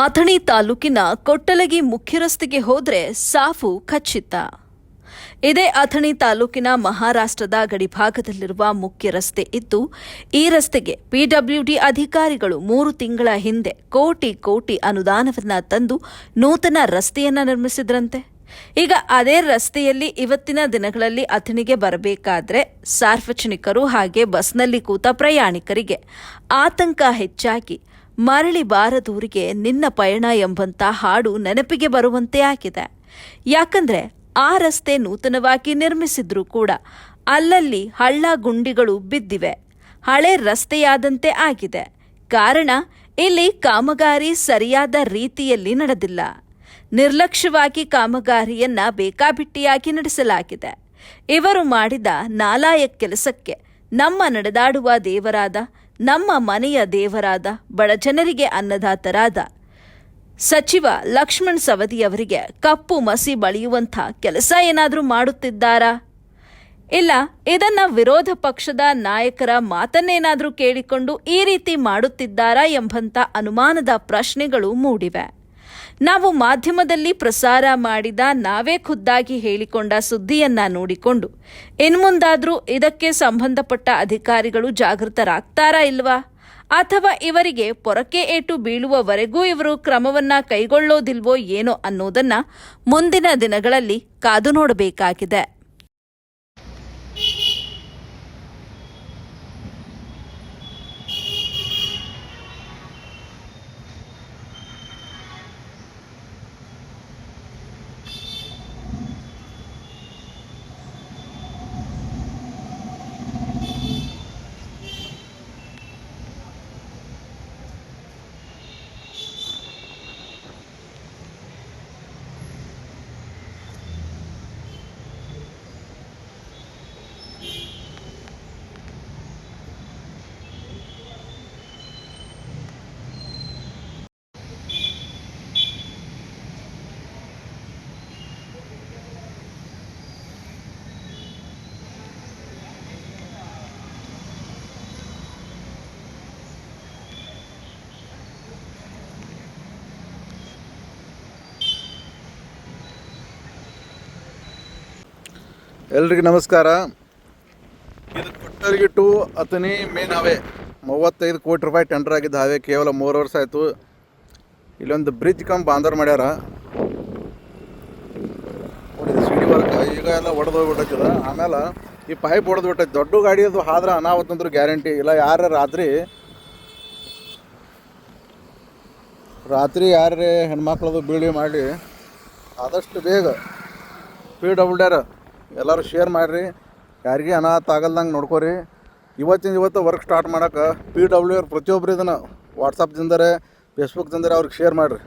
ಅಥಣಿ ತಾಲೂಕಿನ ಕೊಟ್ಟಲಗಿ ಮುಖ್ಯ ರಸ್ತೆಗೆ ಹೋದ್ರೆ ಸಾಫು ಖಚಿತ. ಇದೇ ಅಥಣಿ ತಾಲೂಕಿನ ಮಹಾರಾಷ್ಟ್ರದ ಗಡಿಭಾಗದಲ್ಲಿರುವ ಮುಖ್ಯ ರಸ್ತೆ ಇದ್ದು, ಈ ರಸ್ತೆಗೆ ಪಿಡಬ್ಲ್ಯೂಡಿ ಅಧಿಕಾರಿಗಳು 3 ತಿಂಗಳ ಹಿಂದೆ ಕೋಟಿ ಅನುದಾನವನ್ನ ತಂದು ನೂತನ ರಸ್ತೆಯನ್ನ ನಿರ್ಮಿಸಿದ್ರಂತೆ. ಈಗ ಅದೇ ರಸ್ತೆಯಲ್ಲಿ ಇವತ್ತಿನ ದಿನಗಳಲ್ಲಿ ಅಥಣಿಗೆ ಬರಬೇಕಾದ್ರೆ ಸಾರ್ವಜನಿಕರು ಹಾಗೆ ಬಸ್ನಲ್ಲಿ ಕೂತ ಪ್ರಯಾಣಿಕರಿಗೆ ಆತಂಕ ಹೆಚ್ಚಾಗಿ ಮರಳಿ ಬಾರದೂರಿಗೆ ನಿನ್ನ ಪಯಣ ಎಂಬಂತ ಹಾಡು ನೆನಪಿಗೆ ಬರುವಂತೆ ಆಗಿದೆ. ಯಾಕಂದ್ರೆ ಆ ರಸ್ತೆ ನೂತನವಾಗಿ ನಿರ್ಮಿಸಿದ್ರೂ ಕೂಡ ಅಲ್ಲಲ್ಲಿ ಹಳ್ಳ ಗುಂಡಿಗಳು ಬಿದ್ದಿವೆ, ಹಳೆ ರಸ್ತೆಯಾದಂತೆ ಆಗಿದೆ. ಕಾರಣ ಇಲ್ಲಿ ಕಾಮಗಾರಿ ಸರಿಯಾದ ರೀತಿಯಲ್ಲಿ ನಡೆದಿಲ್ಲ. ನಿರ್ಲಕ್ಷ್ಯವಾಗಿ ಕಾಮಗಾರಿಯನ್ನ ಬೇಕಾಬಿಟ್ಟಿಯಾಗಿ ನಡೆಸಲಾಗಿದೆ. ಇವರು ಮಾಡಿದ ನಾಲಾಯಕ್ ಕೆಲಸಕ್ಕೆ ನಮ್ಮ ನಡೆದಾಡುವ ದೇವರಾದ, ನಮ್ಮ ಮನೆಯ ದೇವರಾದ, ಬಡಜನರಿಗೆ ಅನ್ನದಾತರಾದ ಸಚಿವ ಲಕ್ಷ್ಮಣ್ ಸವದಿಯವರಿಗೆ ಕಪ್ಪು ಮಸಿ ಬಳಿಯುವಂಥ ಕೆಲಸ ಏನಾದರೂ ಮಾಡುತ್ತಿದ್ದಾರಾ? ಇಲ್ಲ ಇದನ್ನ ವಿರೋಧ ಪಕ್ಷದ ನಾಯಕರ ಮಾತನ್ನೇನಾದರೂ ಕೇಳಿಕೊಂಡು ಈ ರೀತಿ ಮಾಡುತ್ತಿದ್ದಾರಾ ಎಂಬಂಥ ಅನುಮಾನದ ಪ್ರಶ್ನೆಗಳು ಮೂಡಿವೆ. ನಾವು ಮಾಧ್ಯಮದಲ್ಲಿ ಪ್ರಸಾರ ಮಾಡಿದ, ನಾವೇ ಖುದ್ದಾಗಿ ಹೇಳಿಕೊಂಡ ಸುದ್ದಿಯನ್ನ ನೋಡಿಕೊಂಡು ಇನ್ಮುಂದಾದರೂ ಇದಕ್ಕೆ ಸಂಬಂಧಪಟ್ಟ ಅಧಿಕಾರಿಗಳು ಜಾಗೃತರಾಗ್ತಾರಾ ಇಲ್ವಾ, ಅಥವಾ ಇವರಿಗೆ ಪೊರಕೆ ಏಟು ಬೀಳುವವರೆಗೂ ಇವರು ಕ್ರಮವನ್ನ ಕೈಗೊಳ್ಳೋದಿಲ್ವೋ ಏನೋ ಅನ್ನೋದನ್ನ ಮುಂದಿನ ದಿನಗಳಲ್ಲಿ ಕಾದು ನೋಡಬೇಕಾಗಿದೆ. ಎಲ್ರಿಗೂ ನಮಸ್ಕಾರ. ಇದು ಕೊಟ್ಟಲಗಿ ಟು ಅಥಣಿ ಮೇನ್ ಹಾವೆ 35 ಕೋಟಿ ರೂಪಾಯಿ ಟೆಂಡರ್ ಆಗಿದ್ದ ಹಾವೆ ಕೇವಲ 3 ವರ್ಷ ಆಯಿತು. ಇಲ್ಲೊಂದು ಬ್ರಿಡ್ಜ್ ಬಾಂದರ್ ಮಾಡ್ಯಾರ. ಸಿಡಿ ವರ್ಕ್ ಈಗ ಎಲ್ಲ ಒಡೆದೋಗ್ಬಿಟ್ಟದ. ಆಮೇಲೆ ಈ ಪೈಪ್ ಹೊಡೆದ್ಬಿಟ್ಟೈತೆ. ದೊಡ್ಡ ಗಾಡಿ ಅದು ಆದ್ರೆ ಅನಾಹುತ ಅಂದ್ರೂ ಗ್ಯಾರಂಟಿ ಇಲ್ಲ. ಯಾರು ರಾತ್ರಿ ಯಾರೇ ಹೆಣ್ಮಕ್ಳದು ಬೀಳಿ ಮಾಡಿ ಆದಷ್ಟು ಬೇಗ PWD ಎಲ್ಲರೂ ಶೇರ್ ಮಾಡಿರಿ. ಯಾರಿಗೆ ಅನಾಹುತ ಆಗಲ್ದಂಗೆ ನೋಡ್ಕೊರಿ. ಇವತ್ತು ವರ್ಕ್ ಸ್ಟಾರ್ಟ್ ಮಾಡೋಕೆ PWD ಪ್ರತಿಯೊಬ್ಬರು ಇದನ್ನು ವಾಟ್ಸಪ್ದಿಂದರೆ, ಫೇಸ್ಬುಕ್ದಿಂದರೆ ಅವ್ರಿಗೆ ಶೇರ್ ಮಾಡಿರಿ.